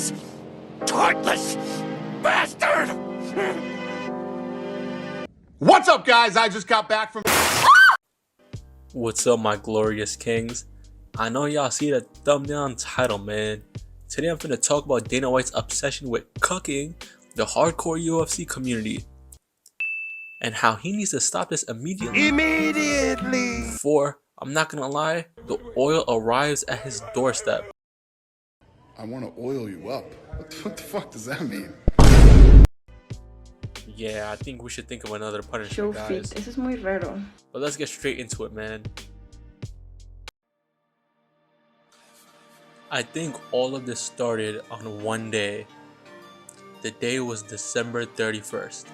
this heartless bastard! What's up, guys? I just got back from... What's up, my glorious kings? I know y'all see the thumbnail and title, man. Today I'm finna talk about Dana White's obsession with cucking the hardcore UFC community and how he needs to stop this immediately. Before, I'm not gonna lie, the oil arrives at his doorstep. I want to oil you up. What the fuck does that mean? Yeah, I think we should think of another punishment, guys. Eso es muy raro. But let's get straight into it, man. I think all of this started on one day. The day was December 31st.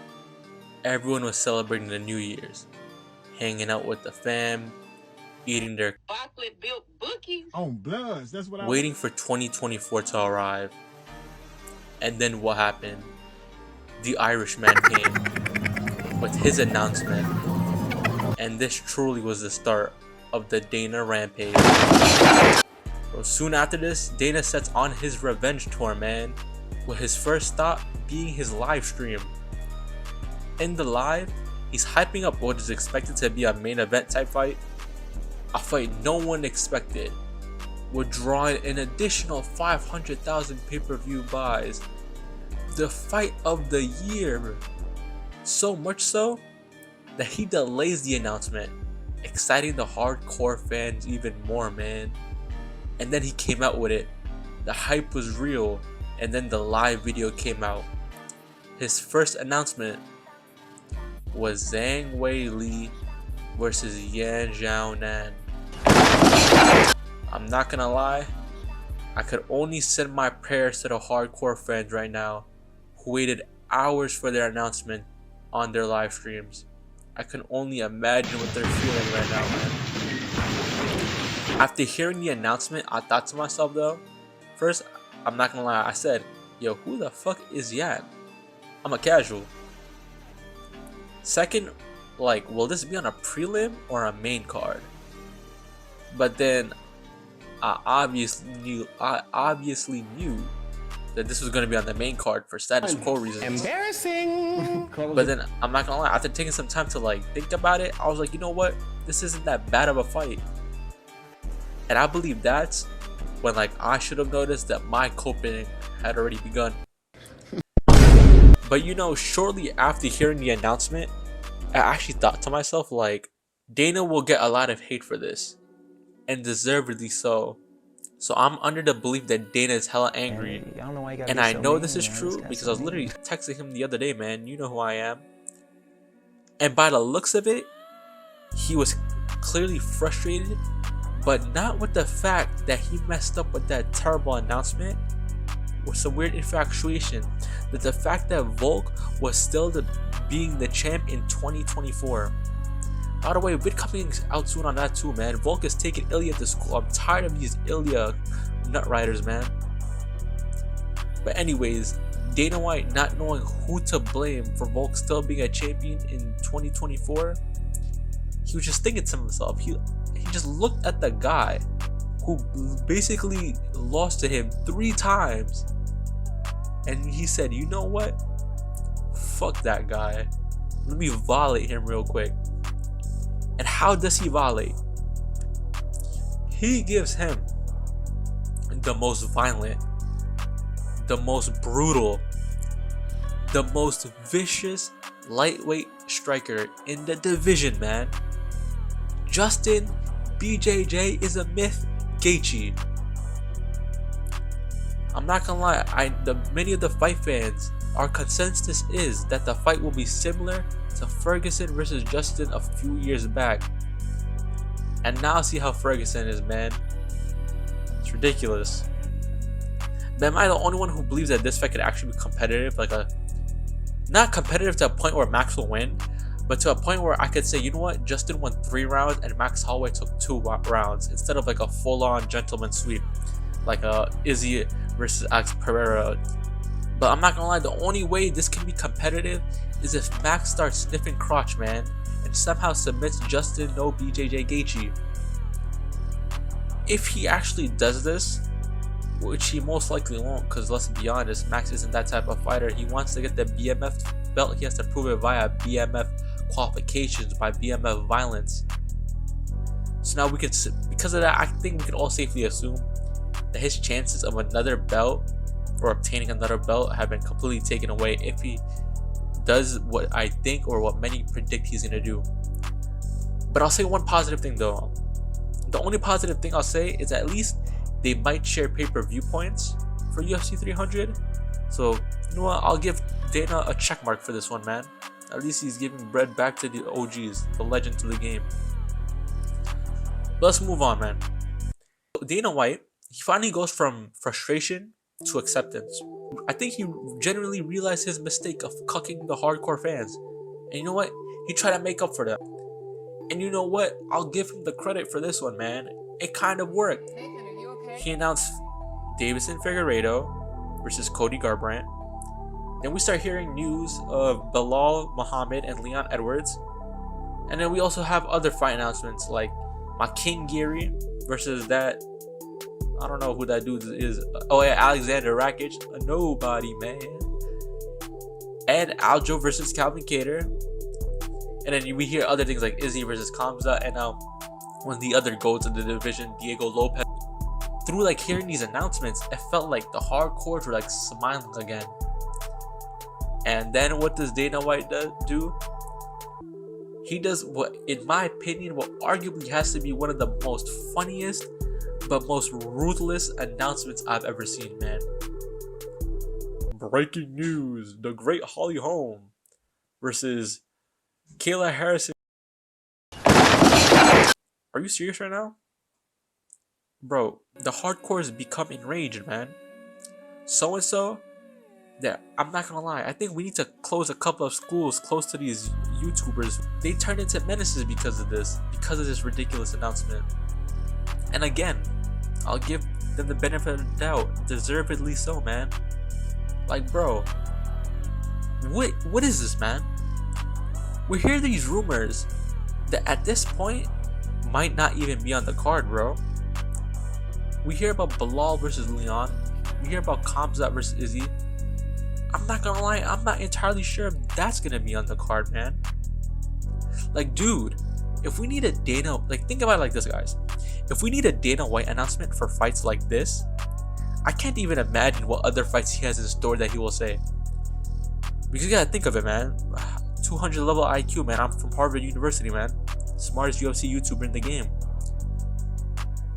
Everyone was celebrating the New Year's, hanging out with the fam, eating their chocolate-built bookies. On Bloods, that's what waiting for 2024 to arrive. And then what happened? The Irishman came with his announcement, and this truly was the start of the Dana rampage. So soon after this, Dana sets on his revenge tour, man, with his first stop being his live stream. In the live, he's hyping up what is expected to be a main event type fight, a fight no one expected, would draw in an additional 500,000 pay-per-view buys, the fight of the year. So much so that he delays the announcement, exciting the hardcore fans even more, man. And then he came out with it. The hype was real, and then the live video came out. His first announcement was Zhang Wei Li versus Yan Zhao Nan. I'm not gonna lie, I could only send my prayers to the hardcore fans right now who waited hours for their announcement on their live streams. I can only imagine what they're feeling right now, man. After hearing the announcement, I thought to myself though, first, I'm not gonna lie, I said, yo, who the fuck is Yan? I'm a casual. Second, like, will this be on a prelim or a main card? But then I obviously knew that this was going to be on the main card for status quo reasons. Embarrassing. But then I'm not gonna lie, after taking some time to like think about it, I was like, you know what, this isn't that bad of a fight. And I believe that's when like I should have noticed that my coping had already begun. But you know, shortly after hearing the announcement, I actually thought to myself, like, Dana will get a lot of hate for this, and deservedly so. So I'm under the belief that Dana is hella angry, and I know this is true because I was literally texting him the other day, man. You know who I am. And by the looks of it, he was clearly frustrated, but not with the fact that he messed up with that terrible announcement with some weird infatuation, but the fact that Volk was still being the champ in 2024. By the way, vid coming out soon on that too, man. Volk is taking Ilya to school. I'm tired of these Ilya nut riders, man. But anyways, Dana White not knowing who to blame for Volk still being a champion in 2024, he was just thinking to himself, he just looked at the guy who basically lost to him 3 times, and he said, you know what, fuck that guy, let me violate him real quick. And how does he violate? He gives him the most violent, the most brutal, the most vicious lightweight striker in the division, man. Justin BJJ is a myth Gaethje. I'm not gonna lie, many of the fight fans, our consensus is that the fight will be similar to Ferguson versus Justin a few years back. And now see how Ferguson is, man. It's ridiculous. But am I the only one who believes that this fight could actually be competitive? Like not competitive to a point where Max will win, but to a point where I could say, you know what, Justin won 3 rounds and Max Holloway took 2 rounds instead of like a full-on gentleman sweep, like Izzy versus Alex Pereira. But I'm not gonna lie, the only way this can be competitive is if Max starts sniffing crotch, man, and somehow submits Justin no BJJ Gaethje. If he actually does this, which he most likely won't, because let's be honest, Max isn't that type of fighter. He wants to get the BMF belt, he has to prove it via BMF qualifications, by BMF violence. So now we can, because of that, I think we can all safely assume that his chances of another belt or obtaining another belt have been completely taken away if he does what I think or what many predict he's gonna do. But I'll say one positive thing though. The only positive thing I'll say is at least they might share pay-per-view points for UFC 300. So you know what? I'll give Dana a check mark for this one, man. At least he's giving bread back to the OGs, the legends of the game. But let's move on, man. Dana White, he finally goes from frustration to acceptance. I think he genuinely realized his mistake of cucking the hardcore fans. And you know what? He tried to make up for that. And you know what? I'll give him the credit for this one, man. It kind of worked. Nathan, are you okay? He announced Davison Figueiredo versus Cody Garbrandt. Then we start hearing news of Bilal Muhammad and Leon Edwards. And then we also have other fight announcements like Makin Giri versus that, I don't know who that dude is. Oh yeah, Alexander Rakic, a nobody, man. And Aljo versus Calvin Kattar. And then we hear other things like Izzy versus Kamza, and now one of the other goats in the division, Diego Lopez. Through like hearing these announcements, it felt like the hardcores were like smiling again. And then what does Dana White do? He does what, in my opinion, what arguably has to be one of the most funniest but most ruthless announcements I've ever seen, man. Breaking news: the great Holly Holm versus Kayla Harrison. Are you serious right now? Bro, the hardcore is become enraged, man. So that I'm not gonna lie, I think we need to close a couple of schools close to these YouTubers. They turned into menaces because of this ridiculous announcement. And again, I'll give them the benefit of the doubt, deservedly so, man. Like, bro, what is this, man? We hear these rumors that at this point might not even be on the card, bro. We hear about Bilal versus Leon. We hear about Kamzat versus Izzy. I'm not gonna lie, I'm not entirely sure if that's gonna be on the card, man. Like, dude, if we need a Dana, like, think about it like this, guys. If we need a Dana White announcement for fights like this, I can't even imagine what other fights he has in store that he will say. Because you gotta think of it, man. 200 level IQ, man. I'm from Harvard University, man. Smartest UFC YouTuber in the game.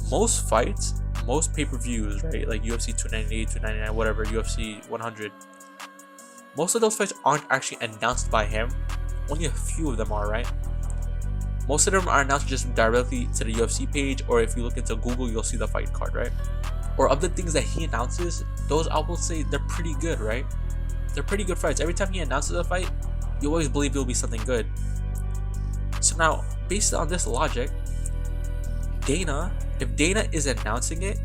Most fights, most pay-per-views, right? Like UFC 298, 299, whatever, UFC 100. Most of those fights aren't actually announced by him. Only a few of them are, right? Most of them are announced just directly to the UFC page, or if you look into Google, you'll see the fight card, right? Or of the things that he announces, those I will say they're pretty good, right? They're pretty good fights. Every time he announces a fight, you always believe it'll be something good. So now, based on this logic, if Dana is announcing it,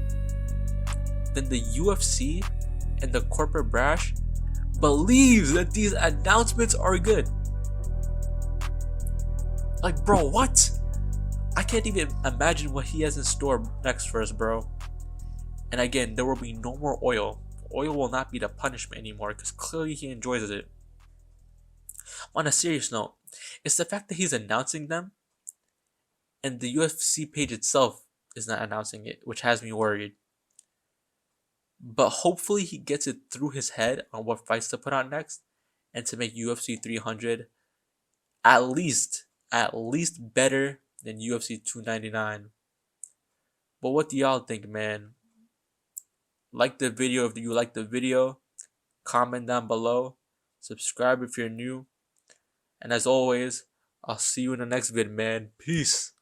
then the UFC and the corporate brash believes that these announcements are good. Like, bro, what? I can't even imagine what he has in store next for us, bro. And again, there will be no more oil. Oil will not be the punishment anymore because clearly he enjoys it. On a serious note, it's the fact that he's announcing them and the UFC page itself is not announcing it, which has me worried. But hopefully he gets it through his head on what fights to put on next and to make UFC 300 at least better than UFC 299. But what do y'all think, man? Like the video if you like the video. Comment down below. Subscribe if you're new. And as always, I'll see you in the next vid, man. Peace.